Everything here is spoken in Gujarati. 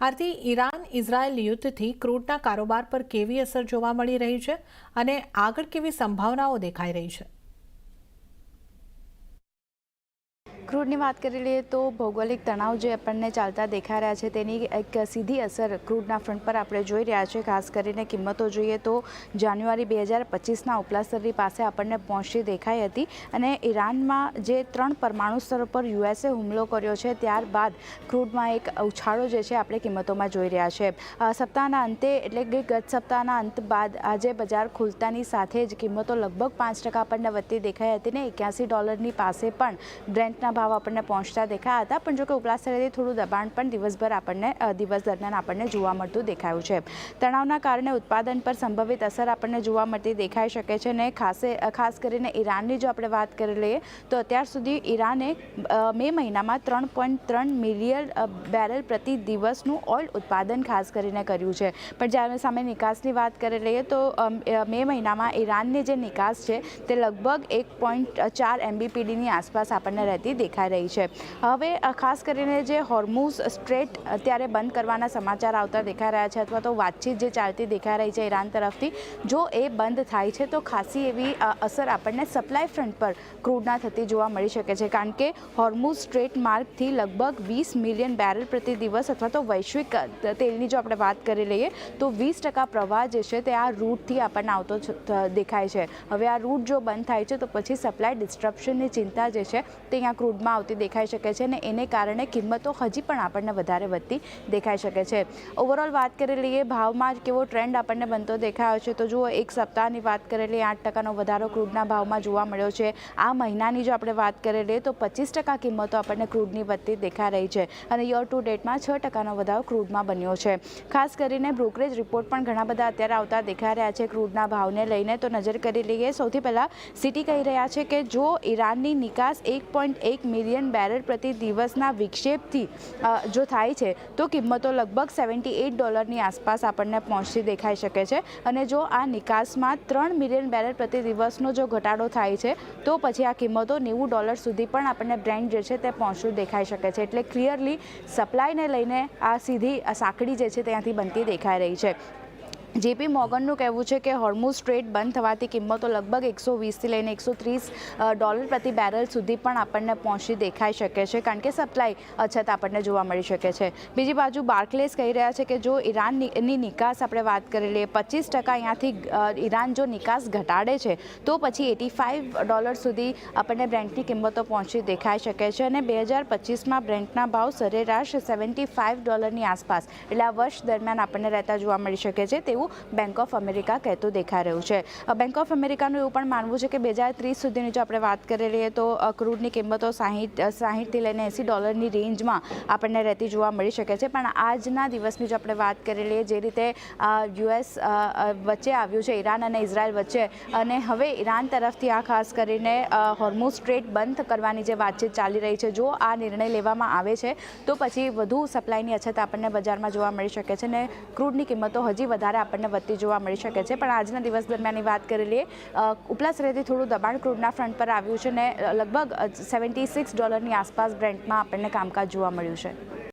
આરતી, ઈરાન ઇઝરાયલ યુદ્ધથી ક્રૂડના કારોબાર પર કેવી અસર જોવા મળી રહી છે અને આગળ કેવી સંભાવનાઓ દેખાઈ રહી છે? ક્રૂડની વાત કરી લઈએ તો ભૌગોલિક તણાવ જે આપણને ચાલતા દેખાઈ રહ્યા છે તેની એક સીધી અસર ક્રૂડના ફ્રન્ટ પર આપણે જોઈ રહ્યા છે. ખાસ કરીને કિંમતો જોઈએ તો જાન્યુઆરી 2025ના ઉપલા સ્તરની પાસે આપણને પહોંચતી દેખાઈ હતી અને ઈરાનમાં જે 3 પરમાણુ સ્તરો પર યુએસએ હુમલો કર્યો છે ત્યારબાદ ક્રૂડમાં એક ઉછાળો જે છે આપણે કિંમતોમાં જોઈ રહ્યા છે. સપ્તાહના અંતે એટલે કે ગત સપ્તાહના અંત બાદ આજે બજાર ખુલતાની સાથે જ કિંમતો લગભગ 5% આપણને વધતી દેખાઈ હતી ને $81 પાસે પણ બ્રેન્ટના ભાવ આપણને પહોંચતા દેખાયા હતા. પણ જો કે ઉપલા સ્તરેથી થોડું દબાણ પણ દિવસ દરમિયાન આપણને જોવા મળતું દેખાયું છે. તણાવના કારણે ઉત્પાદન પર સંભવિત અસર આપણને જોવા મળતી દેખાઈ શકે છે અને ખાસ કરીને ઈરાનની જો આપણે વાત કરી લઈએ તો અત્યાર સુધી ઈરાને મે મહિનામાં 3.3 મિલિયન બેરલ પ્રતિ દિવસનું ઓઇલ ઉત્પાદન ખાસ કરીને કર્યું છે. પણ જ્યારે સામે નિકાસની વાત કરી લઈએ તો મે મહિનામાં ઈરાનની જે નિકાસ છે તે લગભગ 1.4 MBPDની આસપાસ આપણને રહેતી દેખાઈ રહી છે. હવે ખાસ કરીને જે હોર્મુઝ સ્ટ્રેટ અત્યારે બંધ કરવાના સમાચાર આવતા દેખાઈ રહ્યા છે અથવા તો વાતચીત જે ચાલતી દેખાઈ રહી છે ઈરાન તરફથી, જો એ બંધ થાય છે તો ખાસી એવી અસર આપણને સપ્લાય ફ્રન્ટ પર ક્રૂડના થતી જોવા મળી શકે છે. કારણ કે હોર્મુઝ સ્ટ્રેટ માર્ગથી લગભગ 20 મિલિયન બેરલ પ્રતિ દિવસ અથવા તો વૈશ્વિક તેલની જો આપણે વાત કરી લઈએ તો 20% પ્રવાહ જે છે તે આ રૂટથી આપણને આવતો દેખાય છે. હવે આ રૂટ જો બંધ થાય છે તો પછી સપ્લાય ડિસ્ટ્રપ્શનની ચિંતા જે છે તે અહીંયા ક્રૂડમાં આવતી દેખાઈ શકે છે અને એને કારણે કિંમતો હજી પણ આપણને વધારે વધતી દેખાઈ શકે છે. ઓવરઓલ વાત કરી લઈએ ભાવમાં કેવો ટ્રેન્ડ આપણને બનતો દેખાયો છે તો જુઓ, એક સપ્તાહની વાત કરી લઈએ 8%નો વધારો ક્રૂડના ભાવમાં જોવા મળ્યો છે. આ મહિનાની જો આપણે વાત કરી લઈએ તો 25% કિંમતો આપણને ક્રૂડની વધતી દેખાઈ રહી છે અને યર ટુ ડેટમાં 6%નો વધારો ક્રૂડમાં બન્યો છે. ખાસ કરીને બ્રોકરેજ રિપોર્ટ પણ ઘણા બધા અત્યારે આવતા દેખાઈ રહ્યા છે ક્રૂડના ભાવને લઈને. તો નજર કરી લઈએ, સૌથી પહેલાં સિટી કહી રહ્યા છે કે જો ઈરાનની નિકાસ 1.1 મિલિયન બેરલ પ્રતિ દિવસના વિક્ષેપથી જો થાય છે તો કિંમતો લગભગ $78ની આસપાસ આપણને પહોંચતી દેખાઈ શકે છે અને જો આ નિકાસમાં 3 મિલિયન બેરલ પ્રતિ દિવસનો જો ઘટાડો થાય છે તો પછી આ કિંમતો $90 સુધી પણ આપણને બ્રેન્ટ જે છે તે પહોંચતું દેખાઈ શકે છે. એટલે ક્લિયરલી સપ્લાયને લઈને આ સીધી સાંકડી જે છે ત્યાંથી બનતી દેખાઈ રહી છે. JP મોર્ગનનું કહેવું છે કે હોર્મુઝ સ્ટ્રેટ બંધ થવાથી કિંમતો લગભગ $120થી લઈને $130 પ્રતિ બેરલ સુધી પણ આપણને પહોંચી દેખાઈ શકે છે કારણ કે સપ્લાય અછત આપણને જોવા મળી શકે છે. બીજી બાજુ બાર્કલેસ કહી રહ્યા છે કે જો ઈરાનની નિકાસ આપણે વાત કરી લઈએ 25% અહીંયાથી ઈરાન જો નિકાસ ઘટાડે છે તો પછી $85 સુધી આપણને બ્રેન્ટની કિંમતો પહોંચી દેખાઈ શકે છે અને 2025માં બ્રેન્ટના ભાવ સરેરાશ $75ની આસપાસ એટલે આ વર્ષ દરમિયાન આપણને રહેતા જોવા મળી શકે છે તેવું બેંક ઓફ અમેરિકા કહેતું દેખાઈ રહ્યું છે. બેંક ઓફ અમેરિકાનું એવું પણ માનવું છે કે 2030 સુધીની જો આપણે વાત કરી લઈએ તો ક્રૂડની કિંમતો 60થી લઈને $80ની રેન્જમાં આપણને રહેતી જોવા મળી શકે છે. પણ આજના દિવસની જો આપણે વાત કરી લઈએ, જે રીતે US વચ્ચે આવ્યું છે ઈરાન અને ઇઝરાયલ વચ્ચે, અને હવે ઈરાન તરફથી આ ખાસ કરીને હોર્મુઝ સ્ટ્રેટ બંધ કરવાની જે વાતચીત ચાલી રહી છે, જો આ નિર્ણય લેવામાં આવે છે તો પછી વધુ સપ્લાયની અછત આપણને બજારમાં જોવા મળી શકે છે અને ક્રૂડની કિંમતો હજી વધારે આપણને વધતી જોવા મળી શકે છે. પણ આજના દિવસ દરમિયાનની વાત કરી લઈએ, ઉપલા સ્તરેથી થોડું દબાણ ક્રૂડના ફ્રન્ટ પર આવ્યું છે અને લગભગ $76ની આસપાસ બ્રેન્ટમાં આપણને કામકાજ જોવા મળ્યું છે.